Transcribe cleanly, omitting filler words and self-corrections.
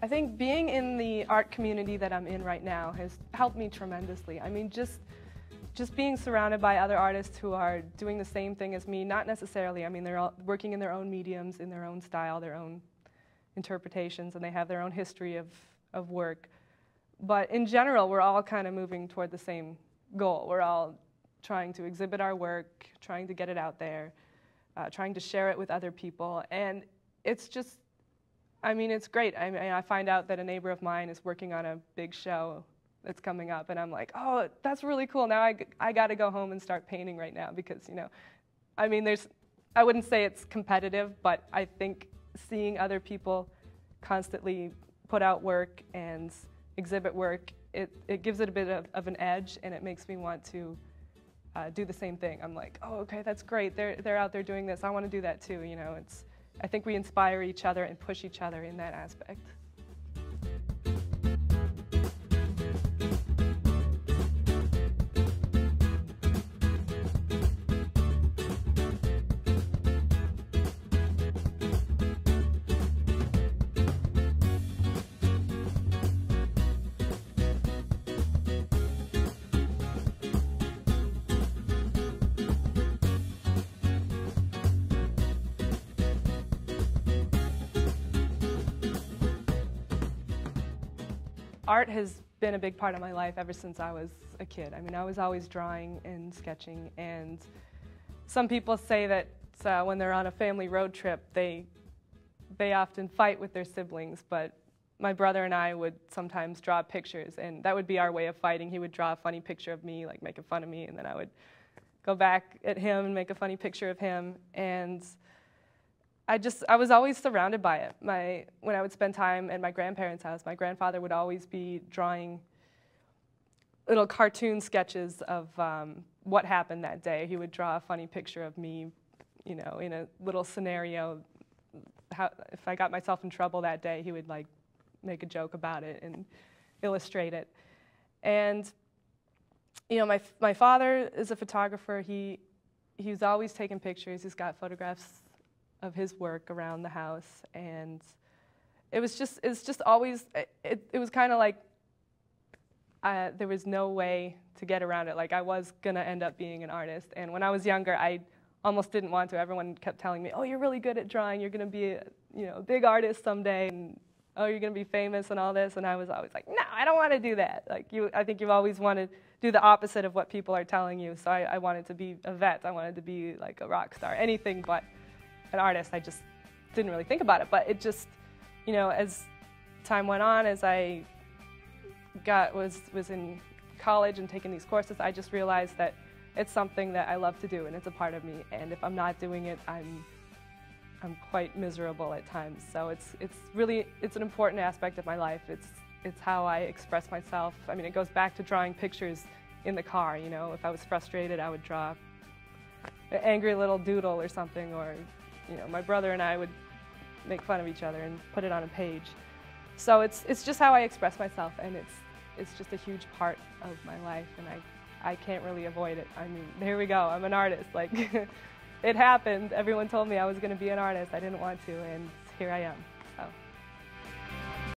I think being in the art community that I'm in right now has helped me tremendously. I mean, just being surrounded by other artists who are doing the same thing as me, not necessarily, I mean, they're all working in their own mediums, in their own style, their own interpretations, and they have their own history of work. But in general, we're all kind of moving toward the same goal. We're all trying to exhibit our work, trying to get it out there, trying to share it with other people, and it's just, I mean, it's great. I mean, I find out that a neighbor of mine is working on a big show that's coming up, and I'm like, oh, that's really cool. Now I got to go home and start painting right now because, you know, I mean, I wouldn't say it's competitive, but I think seeing other people constantly put out work and exhibit work, it gives it a bit of an edge, and it makes me want to do the same thing. I'm like, oh, okay, that's great. They're out there doing this. I want to do that too. You know, I think we inspire each other and push each other in that aspect. Art has been a big part of my life ever since I was a kid. I mean, I was always drawing and sketching, and some people say that when they're on a family road trip, they often fight with their siblings, but my brother and I would sometimes draw pictures, and that would be our way of fighting. He would draw a funny picture of me, like making fun of me, and then I would go back at him and make a funny picture of him, and I was always surrounded by it. When I would spend time at my grandparents' house, my grandfather would always be drawing little cartoon sketches of what happened that day. He would draw a funny picture of me, you know, in a little scenario. If I got myself in trouble that day, he would like make a joke about it and illustrate it. And you know, my father is a photographer. He's always taking pictures. He's got photographs of his work around the house, and it was just always, it was kind of like there was no way to get around it. Like I was gonna end up being an artist, and when I was younger, I almost didn't want to. Everyone kept telling me, oh, you're really good at drawing, you're gonna be a big artist someday, and oh, you're gonna be famous and all this, and I was always like, no, I don't want to do that. Like I think you've always wanted to do the opposite of what people are telling you, so I wanted to be a vet. I wanted to be like a rock star, anything but an artist. I just didn't really think about it, but it just, you know, as time went on, as I was in college and taking these courses, I just realized that it's something that I love to do, and it's a part of me, and if I'm not doing it, I'm quite miserable at times. So it's an important aspect of my life. It's how I express myself. I mean, it goes back to drawing pictures in the car, you know. If I was frustrated, I would draw an angry little doodle or something, or you know, my brother and I would make fun of each other and put it on a page. So it's just how I express myself, and it's just a huge part of my life, and I can't really avoid it. I mean, here we go, I'm an artist. Like, it happened. Everyone told me I was going to be an artist. I didn't want to, and here I am.